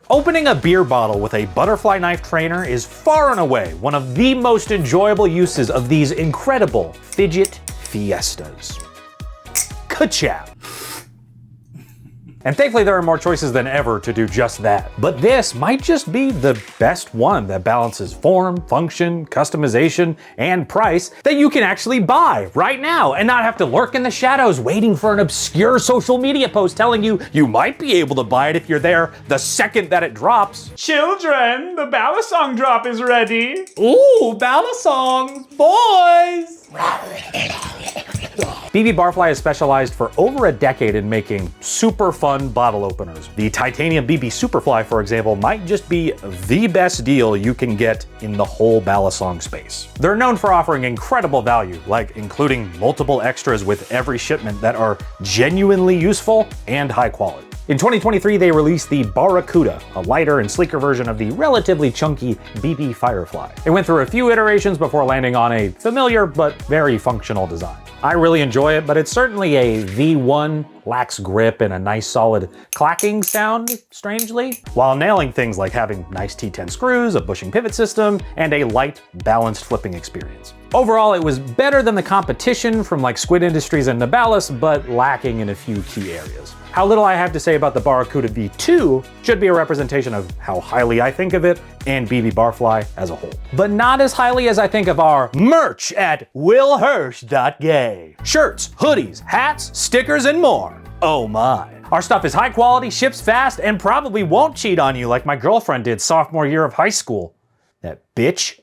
Opening a beer bottle with a butterfly knife trainer is far and away one of the most enjoyable uses of these incredible fidget fiestas. Ka-chow. And thankfully there are more choices than ever to do just that. But this might just be the best one that balances form, function, customization, and price that you can actually buy right now and not have to lurk in the shadows waiting for an obscure social media post telling you you might be able to buy it if you're there the second that it drops. Children, the Balisong drop is ready. Ooh, Balisongs, boys! BBbarfly has specialized for over a decade in making super fun bottle openers. The titanium BBSuperfly, for example, might just be the best deal you can get in the whole Balisong space. They're known for offering incredible value, like including multiple extras with every shipment that are genuinely useful and high quality. In 2023, they released the Barracuda, a lighter and sleeker version of the relatively chunky BBFirefly. It went through a few iterations before landing on a familiar but very functional design. I really enjoy it, but it's certainly a V1, lacks grip and a nice solid clacking sound, strangely, while nailing things like having nice T10 screws, a bushing pivot system, and a light, balanced flipping experience. Overall, it was better than the competition from like Squid Industries and Nabalis, but lacking in a few key areas. How little I have to say about the Barracuda V2 should be a representation of how highly I think of it and BBbarfly as a whole. But not as highly as I think of our merch at willhirsch.gay. Shirts, hoodies, hats, stickers, and more. Oh my. Our stuff is high quality, ships fast, and probably won't cheat on you like my girlfriend did sophomore year of high school. That bitch.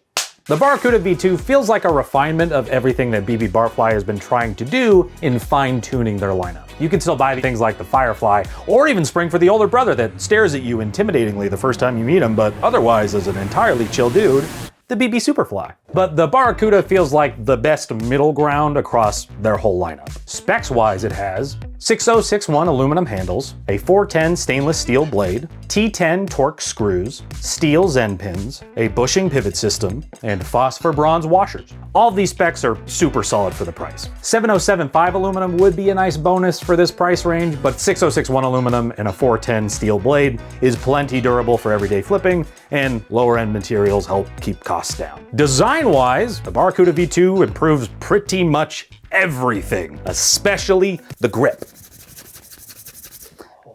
The Barracuda V2 feels like a refinement of everything that BBbarfly has been trying to do in fine-tuning their lineup. You can still buy things like the Firefly, or even spring for the older brother that stares at you intimidatingly the first time you meet him, but otherwise is an entirely chill dude, the BBSuperfly. But the Barracuda feels like the best middle ground across their whole lineup. Specs-wise, it has 6061 aluminum handles, a 410 stainless steel blade, T10 torque screws, steel Zen pins, a bushing pivot system, and phosphor bronze washers. All of these specs are super solid for the price. 7075 aluminum would be a nice bonus for this price range, but 6061 aluminum and a 410 steel blade is plenty durable for everyday flipping, and lower end materials help keep costs down. Design-wise, the Barracuda V2 improves pretty much everything, especially the grip.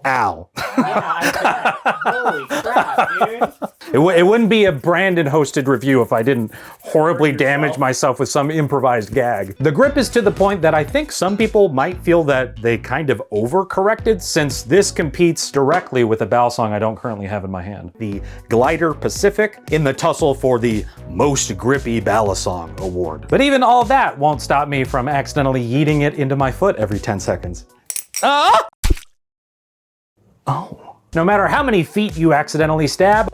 Ow. Yeah, holy crap, dude. It wouldn't be a Brandon-hosted review if I didn't horribly damage myself with some improvised gag. The grip is to the point that I think some people might feel that they kind of overcorrected, since this competes directly with a Balisong I don't currently have in my hand, the Glider Pacific, in the tussle for the Most Grippy Balisong award. But even all that won't stop me from accidentally yeeting it into my foot every 10 seconds. Ah! Oh. No matter how many feet you accidentally stab,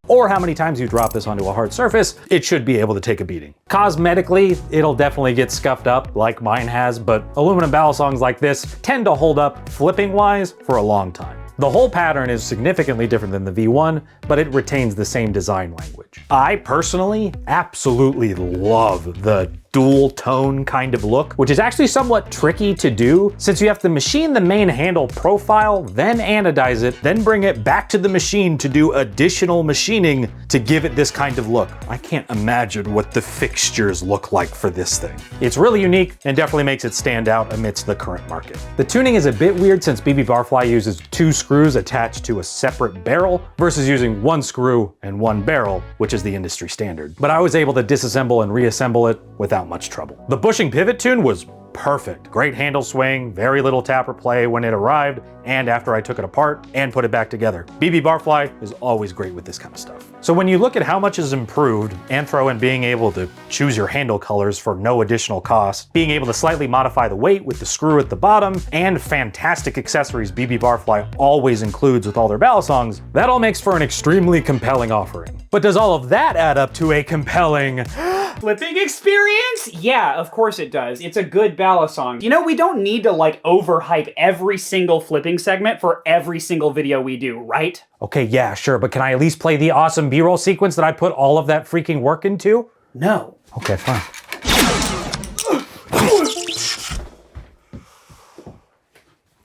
or how many times you drop this onto a hard surface, it should be able to take a beating. Cosmetically, it'll definitely get scuffed up like mine has, but aluminum Balisongs like this tend to hold up flipping-wise for a long time. The whole pattern is significantly different than the V1, but it retains the same design language. I personally absolutely love the dual tone kind of look, which is actually somewhat tricky to do since you have to machine the main handle profile, then anodize it, then bring it back to the machine to do additional machining to give it this kind of look. I can't imagine what the fixtures look like for this thing. It's really unique and definitely makes it stand out amidst the current market. The tuning is a bit weird since BBbarfly uses 2 screws attached to a separate barrel versus using 1 screw and 1 barrel, which is the industry standard. But I was able to disassemble and reassemble it without much trouble. The bushing pivot tune was perfect. Great handle swing, very little tapper play when it arrived and after I took it apart and put it back together. BBbarfly is always great with this kind of stuff. So when you look at how much is improved, and throw in being able to choose your handle colors for no additional cost, being able to slightly modify the weight with the screw at the bottom, and fantastic accessories BBbarfly always includes with all their Balisongs, that all makes for an extremely compelling offering. But does all of that add up to a compelling Flipping experience? Yeah, of course it does. It's a good Balisong. You know, we don't need to like overhype every single flipping segment for every single video we do, right? Okay, yeah, sure, but can I at least play the awesome B-roll sequence that I put all of that freaking work into? No. Okay, fine.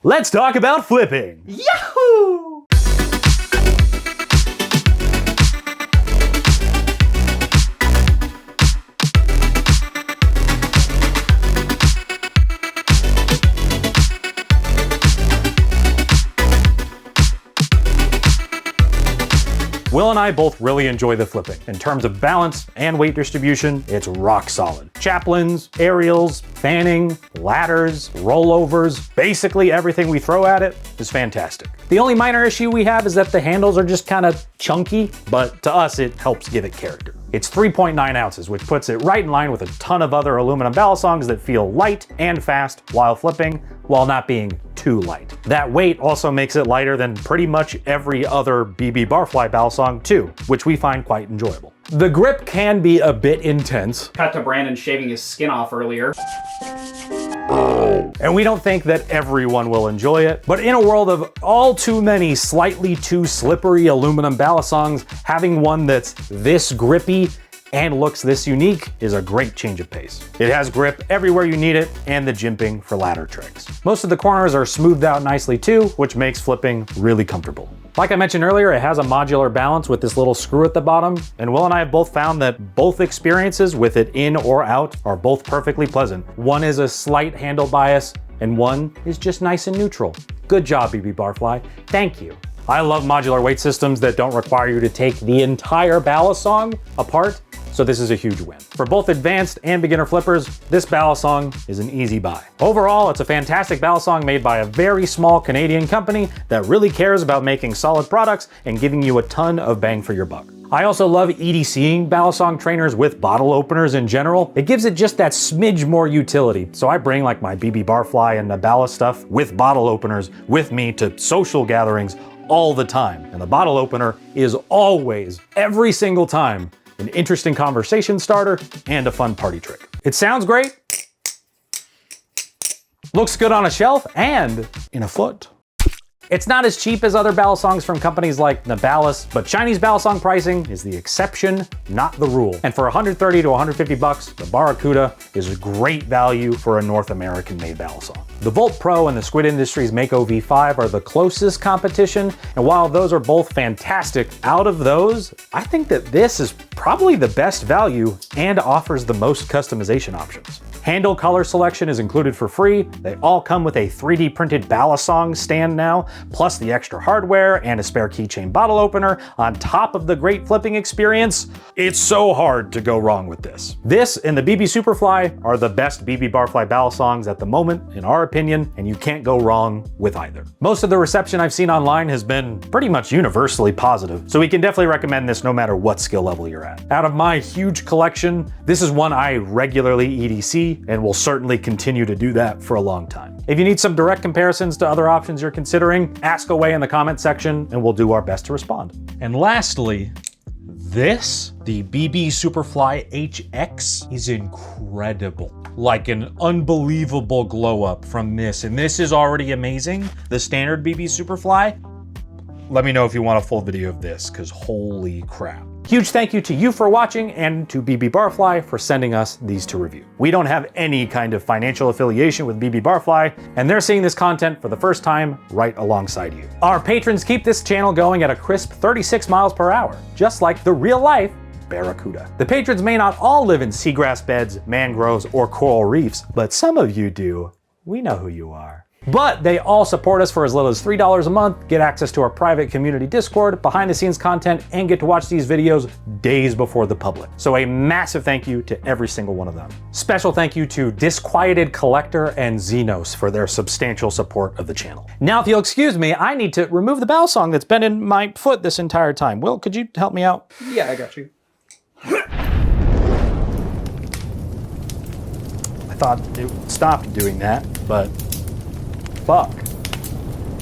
Let's talk about flipping. Yahoo! Will and I both really enjoy the flipping. In terms of balance and weight distribution, it's rock solid. Chaplins, aerials, fanning, ladders, rollovers, basically everything we throw at it is fantastic. The only minor issue we have is that the handles are just kind of chunky, but to us it helps give it character. It's 3.9 ounces, which puts it right in line with a ton of other aluminum balisongs that feel light and fast while flipping, while not being too light. That weight also makes it lighter than pretty much every other BBbarfly balisong too, which we find quite enjoyable. The grip can be a bit intense. Cut to Brandon shaving his skin off earlier. And we don't think that everyone will enjoy it, but in a world of all too many slightly too slippery aluminum balisongs, having one that's this grippy and looks this unique is a great change of pace. It has grip everywhere you need it and the jimping for ladder tricks. Most of the corners are smoothed out nicely too, which makes flipping really comfortable. Like I mentioned earlier, it has a modular balance with this little screw at the bottom, and Will and I have both found that both experiences with it in or out are both perfectly pleasant. One is a slight handle bias, and one is just nice and neutral. Good job, BBbarfly. Thank you. I love modular weight systems that don't require you to take the entire balisong apart, so this is a huge win. For both advanced and beginner flippers, this balisong is an easy buy. Overall, it's a fantastic balisong made by a very small Canadian company that really cares about making solid products and giving you a ton of bang for your buck. I also love EDC'ing balisong trainers with bottle openers in general. It gives it just that smidge more utility. So I bring like my BBbarfly and Nabala stuff with bottle openers with me to social gatherings all the time. And the bottle opener is always, every single time, an interesting conversation starter and a fun party trick. It sounds great, looks good on a shelf and in a foot. It's not as cheap as other balisongs from companies like Nabalis, but Chinese balisong pricing is the exception, not the rule. And for 130 to 150 bucks, the Barracuda is a great value for a North American made balisong. The Volt Pro and the Squid Industries Mako V5 are the closest competition, and while those are both fantastic, out of those, I think that this is probably the best value and offers the most customization options. Handle color selection is included for free. They all come with a 3D printed balisong stand now, plus the extra hardware and a spare keychain bottle opener on top of the great flipping experience. It's so hard to go wrong with this. This and the BBSuperfly are the best BBbarfly balisongs at the moment, in our opinion, and you can't go wrong with either. Most of the reception I've seen online has been pretty much universally positive, so we can definitely recommend this no matter what skill level you're at. Out of my huge collection, this is one I regularly EDC and will certainly continue to do that for a long time. If you need some direct comparisons to other options you're considering, ask away in the comment section and we'll do our best to respond. And lastly, this, the BBSuperfly HX, is incredible. Like an unbelievable glow up from this. And this is already amazing. The standard BBSuperfly, let me know if you want a full video of this, because holy crap. Huge thank you to you for watching and to BBbarfly for sending us these to review. We don't have any kind of financial affiliation with BBbarfly, and they're seeing this content for the first time right alongside you. Our patrons keep this channel going at a crisp 36 miles per hour, just like the real life Barracuda. The patrons may not all live in seagrass beds, mangroves, or coral reefs, but some of you do. We know who you are. But they all support us for as little as $3 a month, get access to our private community Discord, behind the scenes content, and get to watch these videos days before the public. So a massive thank you to every single one of them. Special thank you to Disquieted Collector and Xenos for their substantial support of the channel. Now, if you'll excuse me, I need to remove the balisong that's been in my foot this entire time. Will, could you help me out? Yeah, I got you. I thought it stopped doing that, but fuck.